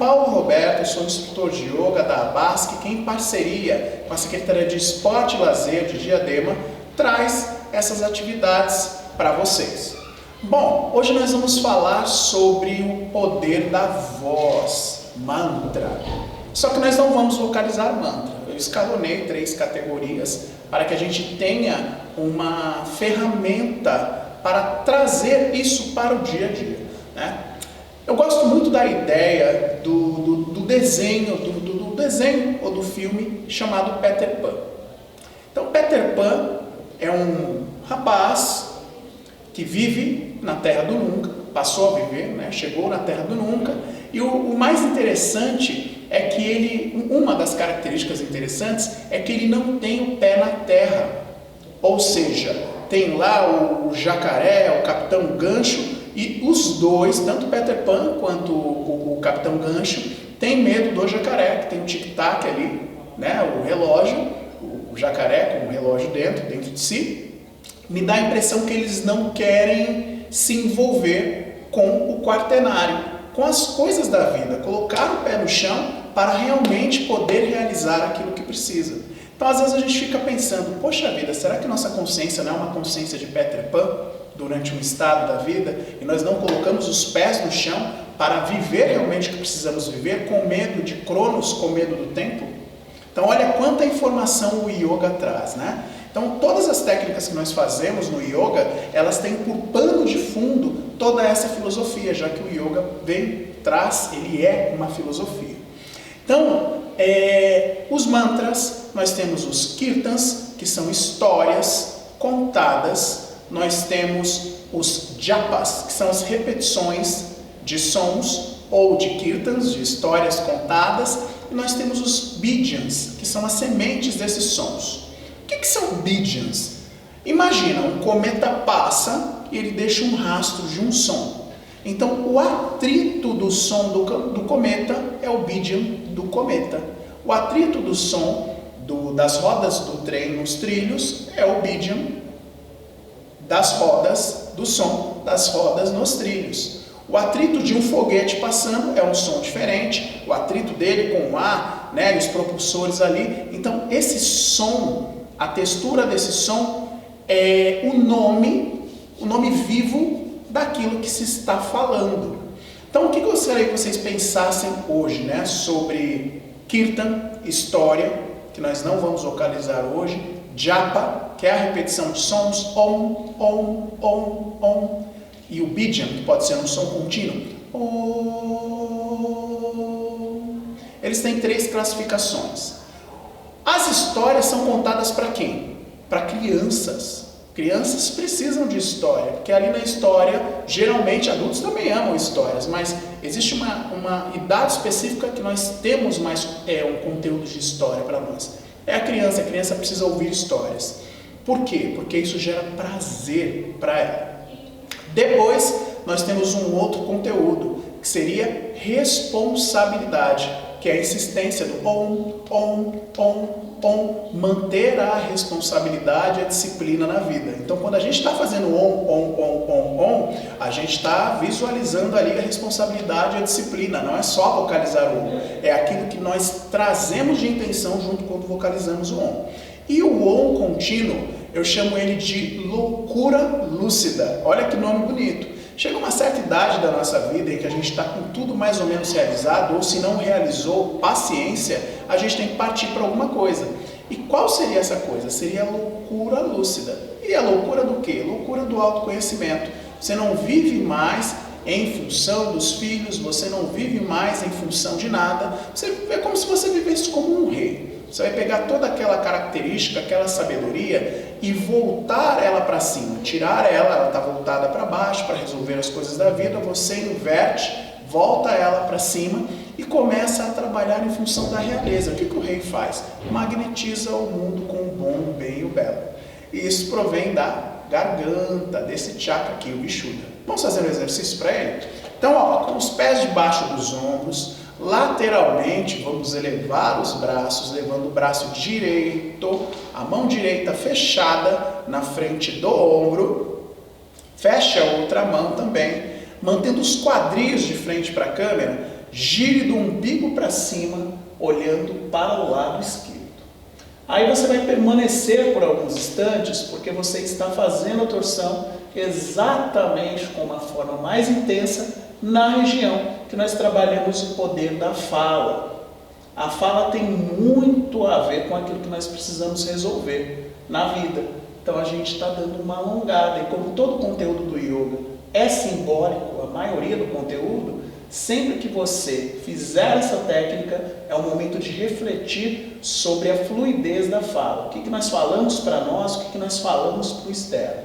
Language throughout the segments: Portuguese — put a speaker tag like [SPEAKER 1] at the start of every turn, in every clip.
[SPEAKER 1] Paulo Roberto, sou instrutor de yoga da Abasque, que em parceria com a Secretaria de Esporte e Lazer de Diadema, traz essas atividades para vocês. Bom, hoje nós vamos falar sobre o poder da voz, mantra. Só que nós não vamos vocalizar mantra. Eu escalonei 3 categorias para que a gente tenha uma ferramenta para trazer isso para o dia a dia, né? Eu gosto muito da ideia do desenho, do desenho ou do filme chamado Peter Pan. Então, Peter Pan é um rapaz que vive na Terra do Nunca, passou a viver, né? Chegou na Terra do Nunca, e o mais interessante é que uma das características interessantes é que ele não tem o pé na terra, ou seja, tem lá o jacaré, o Capitão Gancho, e os dois, tanto Peter Pan quanto o Capitão Gancho, tem medo do jacaré, que tem um tic-tac ali, né? O relógio, o jacaré com o relógio dentro de si. Me dá a impressão que eles não querem se envolver com o quaternário, com as coisas da vida, colocar o pé no chão para realmente poder realizar aquilo que precisa. Então, às vezes a gente fica pensando, poxa vida, será que nossa consciência não é uma consciência de Peter Pan durante um estado da vida e nós não colocamos os pés no chão para viver realmente o que precisamos viver, com medo de Cronos, com medo do tempo? Então, olha quanta informação o yoga traz, né? Então, todas as técnicas que nós fazemos no yoga, elas têm por pano de fundo toda essa filosofia, já que o yoga ele é uma filosofia. Então, os mantras, nós temos os kirtans, que são histórias contadas, nós temos os japas, que são as repetições de sons, ou de kirtans, de histórias contadas, e nós temos os bidjans, que são as sementes desses sons. O que são bidjans? Imagina, um cometa passa e ele deixa um rastro de um som. Então, o atrito do som do cometa é o bidjan do cometa. O atrito do som das rodas do trem nos trilhos é o bidjan das rodas, do som das rodas nos trilhos. O atrito de um foguete passando é um som diferente, o atrito dele com o ar, né, os propulsores ali. Então, esse som, a textura desse som é o nome vivo daquilo que se está falando. Então, o que eu gostaria que vocês pensassem hoje, né, sobre kirtan, história, que nós não vamos localizar hoje, japa, que é a repetição de sons, om, om, om, om, e o bidjan, que pode ser um som contínuo, om. Eles têm 3 classificações. As histórias são contadas para quem? Para crianças. Crianças precisam de história, porque ali na história, geralmente adultos também amam histórias, mas existe uma idade específica que nós temos mais um conteúdo de história para nós. É a criança precisa ouvir histórias. Por quê? Porque isso gera prazer para ela. Depois, nós temos um outro conteúdo, que seria responsabilidade, que é a insistência do om, om, om, om, manter a responsabilidade e a disciplina na vida. Então, quando a gente está fazendo om, om, om, om, om, a gente está visualizando ali a responsabilidade e a disciplina. Não é só vocalizar o om, é aquilo que nós trazemos de intenção junto quando vocalizamos o om. E o om contínuo, eu chamo ele de loucura lúcida. Olha que nome bonito. Chega uma certa idade da nossa vida em que a gente está com tudo mais ou menos realizado, ou se não realizou, paciência, a gente tem que partir para alguma coisa. E qual seria essa coisa? Seria a loucura lúcida. E a loucura do quê? Loucura do autoconhecimento. Você não vive mais em função dos filhos, você não vive mais em função de nada. É como se você vivesse como um rei. Você vai pegar toda aquela característica, aquela sabedoria e voltar ela para cima, tirar ela está voltada para baixo para resolver as coisas da vida, você inverte, volta ela para cima e começa a trabalhar em função da realeza. O que o rei faz? Magnetiza o mundo com o bom, o bem e o belo. E isso provém da garganta, desse chakra aqui, o Vishuddha. Vamos fazer um exercício para ele? Então, com os pés debaixo dos ombros, lateralmente, vamos elevar os braços, levando o braço direito, a mão direita fechada na frente do ombro, fecha a outra mão também, mantendo os quadris de frente para a câmera, Gire do umbigo para cima, olhando para o lado esquerdo. Aí você vai permanecer por alguns instantes, porque você está fazendo a torção exatamente com uma forma mais intensa na região que nós trabalhamos o poder da fala. A fala tem muito a ver com aquilo que nós precisamos resolver na vida. Então a gente está dando uma alongada, e como todo o conteúdo do yoga é simbólico, a maioria do conteúdo, sempre que você fizer essa técnica, é o momento de refletir sobre a fluidez da fala. O que nós falamos para nós, o que nós falamos para o externo.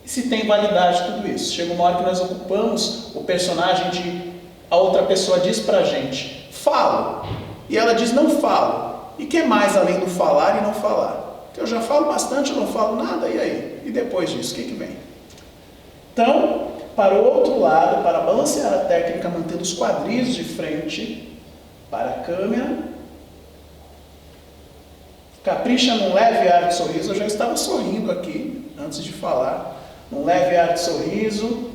[SPEAKER 1] E se tem validade tudo isso? Chega uma hora que nós ocupamos o personagem de a outra pessoa diz para a gente, falo, e ela diz não falo. E que mais além do falar e não falar? Porque eu já falo bastante, eu não falo nada, e aí? E depois disso, o que vem? Então, para o outro lado, para balancear a técnica, mantendo os quadris de frente para a câmera. Capricha num leve ar de sorriso. Eu já estava sorrindo aqui, antes de falar. Num leve ar de sorriso.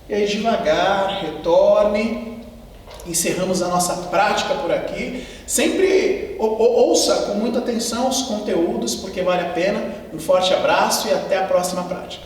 [SPEAKER 1] E aí devagar, retorne. Encerramos a nossa prática por aqui. Sempre ouça com muita atenção os conteúdos, porque vale a pena. Um forte abraço e até a próxima prática.